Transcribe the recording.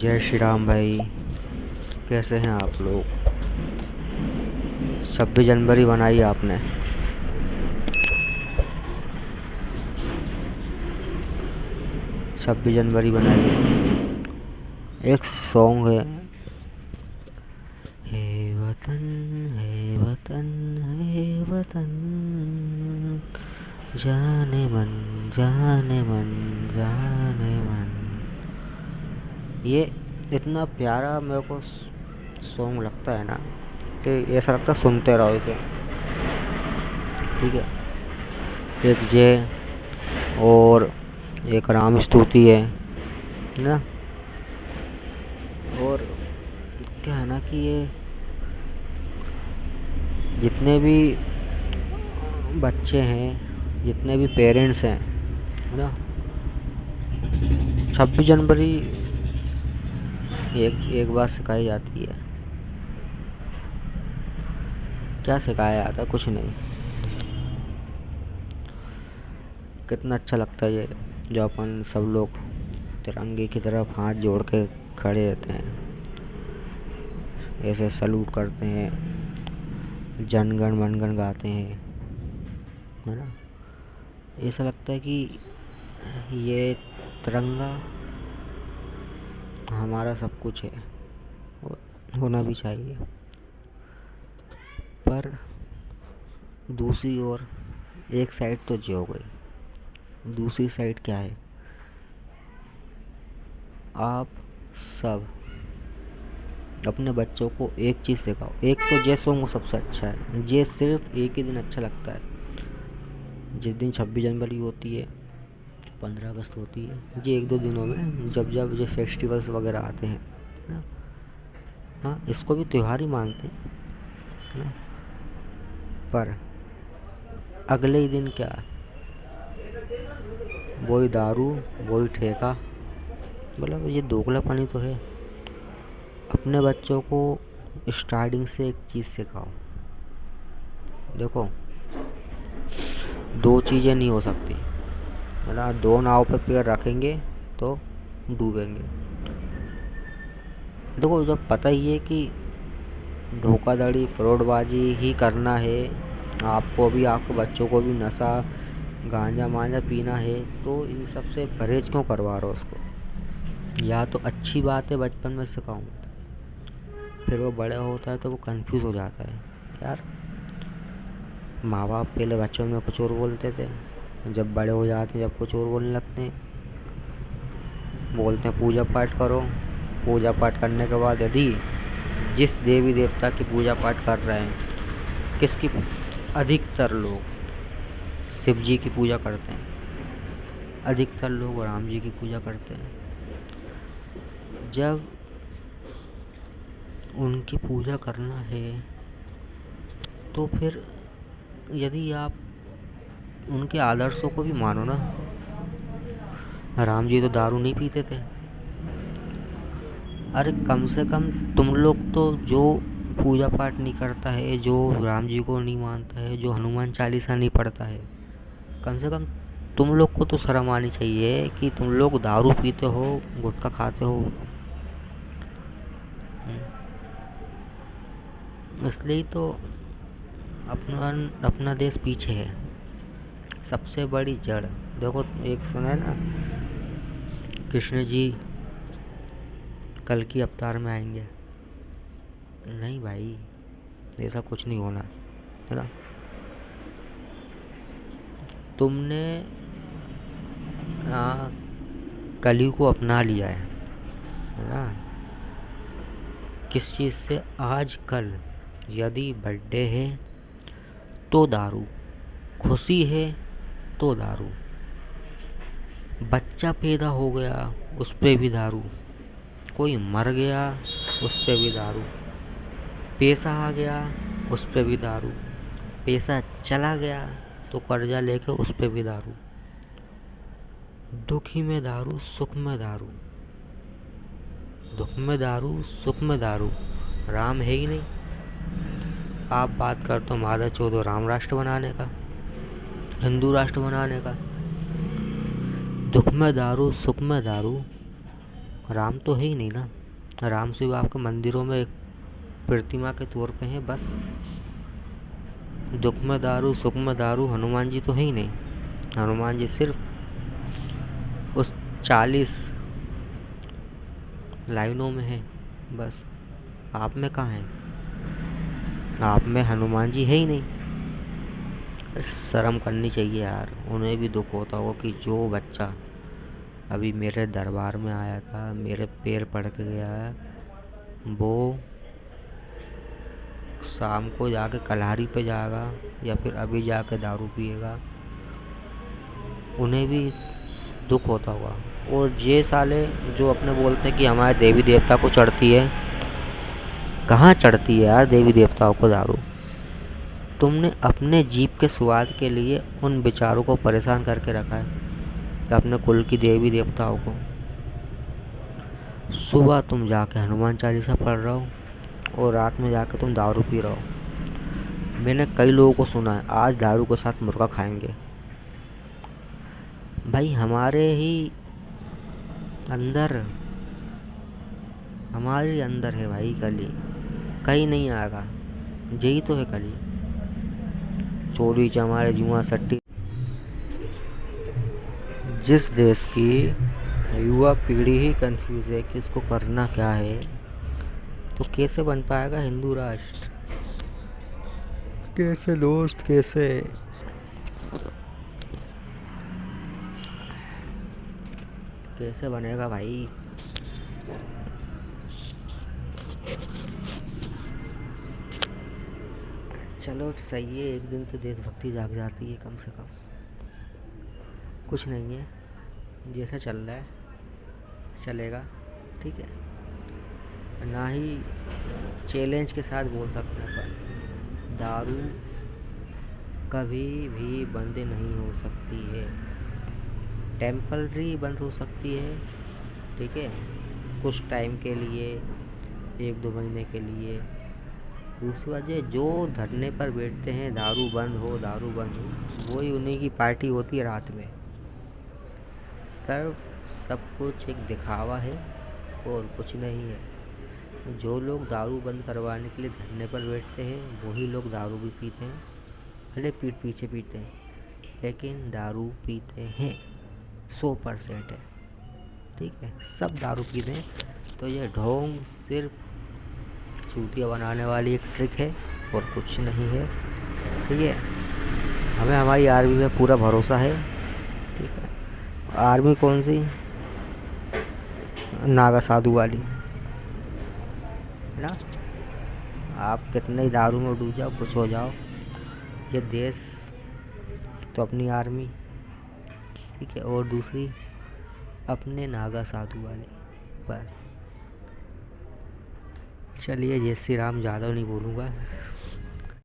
जय श्री राम भाई। कैसे हैं आप लोग? 26 जनवरी बनाई आपने? 26 जनवरी बनाई। एक सॉन्ग है, हे वतन हे वतन हे वतन, जाने मन जाने मन जाने मन। ये इतना प्यारा मेरे को सॉन्ग लगता है ना कि ऐसा लगता है सुनते रहो इसे। ठीक है, एक जय और एक राम स्तुति है ना। और क्या है ना कि ये जितने भी बच्चे हैं, जितने भी पेरेंट्स हैं, है ना, 26 जनवरी एक बार सिखाई जाती है। क्या सिखाया जाता है? कुछ नहीं। कितना अच्छा लगता है ये जो अपन सब लोग तिरंगे की तरफ हाथ जोड़ के खड़े रहते हैं, ऐसे सलूट करते हैं, जनगण मनगण गाते हैं, है ना। ऐसा लगता है कि ये तिरंगा हमारा सब कुछ है और होना भी चाहिए। पर दूसरी ओर एक साइड तो जो हो गई, दूसरी साइड क्या है? आप सब अपने बच्चों को एक चीज़ सिखाओ। एक तो जय सॉन्ग सबसे अच्छा है। ये सिर्फ एक ही दिन अच्छा लगता है, जिस दिन 26 जनवरी होती है, 15 अगस्त होती है। ये एक दो दिनों में जब जब ये फेस्टिवल्स वगैरह आते हैं, है ना। हाँ, इसको भी त्यौहार ही मानते हैं, है ना। पर अगले ही दिन क्या? वही दारू, वही ठेका। मतलब ये दोगलापनी तो है। अपने बच्चों को स्टार्टिंग से एक चीज़ सिखाओ। देखो, दो चीज़ें नहीं हो सकती, है ना। दो नाव पे पैर रखेंगे तो डूबेंगे। देखो, जब पता ही है कि धोखाधड़ी फ्रॉडबाजी ही करना है, आपको भी आपके बच्चों को भी नशा गांजा मांजा पीना है, तो इन सब से परहेज क्यों करवा रहे हो उसको? या तो अच्छी बात है बचपन में सिखाऊंगा, फिर वो बड़ा होता है तो वो कंफ्यूज हो जाता है। यार, माँ बाप पहले बचपन में कुछ और बोलते थे, जब बड़े हो जाते हैं जब कुछ और बोलने लगते हैं। बोलते हैं पूजा पाठ करो, पूजा पाठ करने के बाद यदि जिस देवी देवता की पूजा पाठ कर रहे हैं, किसकी? अधिकतर लोग शिव जी की पूजा करते हैं, अधिकतर लोग राम जी की पूजा करते हैं। जब उनकी पूजा करना है तो फिर यदि आप उनके आदर्शों को भी मानो ना। राम जी तो दारू नहीं पीते थे। अरे कम से कम तुम लोग तो, जो पूजा पाठ नहीं करता है, जो राम जी को नहीं मानता है, जो हनुमान चालीसा नहीं पढ़ता है, कम से कम तुम लोग को तो शर्म आनी चाहिए कि तुम लोग दारू पीते हो, गुटखा खाते हो। इसलिए तो अपना देश पीछे है। सबसे बड़ी जड़ देखो, एक सुना है ना, कृष्ण जी कल की अवतार में आएंगे। नहीं भाई, ऐसा कुछ नहीं होना, है ना। तुमने कलयुग को अपना लिया है ना। किस चीज़ से? आज कल यदि बर्थडे है तो दारू, खुशी है तो दारू, बच्चा पैदा हो गया उस पे भी दारू, कोई मर गया उस पे भी दारू, पैसा आ गया उस पे भी दारू, पैसा चला गया तो कर्जा लेके उस पे भी दारू। दुखी में दारू, सुख में दारू, दुख में दारू, सुख में दारू। राम है ही नहीं। आप बात करते हो माधव चौधरी राम राष्ट्र बनाने का, हिंदू राष्ट्र बनाने का। दुख में दारू, सुख में दारू, राम तो है ही नहीं ना। राम सिर्फ आपके मंदिरों में एक प्रतिमा के तौर पे हैं बस। दुख में दारू सुख में दारू हनुमान जी तो है ही नहीं। हनुमान जी सिर्फ उस 40 लाइनों में है बस। आप में कहाँ है? आप में हनुमान जी है ही नहीं। अरे शर्म करनी चाहिए यार। उन्हें भी दुख होता होगा कि जो बच्चा अभी मेरे दरबार में आया था, मेरे पैर पड़ के गया है, वो शाम को जाके कल्हारी पे जाएगा या फिर अभी जाके दारू पिएगा। उन्हें भी दुख होता होगा। और ये साले जो अपने बोलते हैं कि हमारे देवी देवता को चढ़ती है, कहाँ चढ़ती है यार देवी देवताओं को दारू? तुमने अपने जीभ के स्वाद के लिए उन बेचारों को परेशान करके रखा है, अपने कुल की देवी देवताओं को। सुबह तुम जाके हनुमान चालीसा पढ़ रहे हो और रात में जाके तुम दारू पी रहे हो। मैंने कई लोगों को सुना है आज दारू के साथ मुर्गा खाएंगे। भाई हमारे ही अंदर है भाई कली, कहीं नहीं आएगा। यही तो है कली। चोरी चमारे जुआ सट्टी। जिस देश की युवा पीढ़ी ही कंफ्यूज है कि इसको करना क्या है, तो कैसे बन पाएगा हिंदू राष्ट्र? कैसे दोस्त, कैसे बनेगा भाई? चलो सही है, एक दिन तो देशभक्ति जाग जाती है कम से कम। कुछ नहीं है, जैसा चल रहा है चलेगा, ठीक है। ना ही चैलेंज के साथ बोल सकते हैं पर दारू कभी भी बंद नहीं हो सकती है। टेम्पररी बंद हो सकती है, ठीक है, कुछ टाइम के लिए, 1-2 महीने के लिए। दूसरी वजह जो धरने पर बैठते हैं दारू बंद हो, वही उन्हीं की पार्टी होती है रात में। सिर्फ सब कुछ एक दिखावा है और कुछ नहीं है। जो लोग दारू बंद करवाने के लिए धरने पर बैठते हैं वही लोग दारू भी पीते हैं। भले पीठ पीछे पीते हैं लेकिन दारू पीते हैं, 100% है, ठीक है। सब दारू पीते हैं। तो ये ढोंग सिर्फ चूतिया बनाने वाली एक ट्रिक है और कुछ नहीं है, ठीक है। हमें हमारी आर्मी में पूरा भरोसा है, ठीक है। आर्मी कौन सी? नागा साधु वाली ना। आप कितने ही दारू में डूब जाओ, कुछ हो जाओ, ये देश तो अपनी आर्मी, ठीक है, और दूसरी अपने नागा साधु वाले, बस। चलिए जय श्री राम, ज़्यादा नहीं बोलूँगा।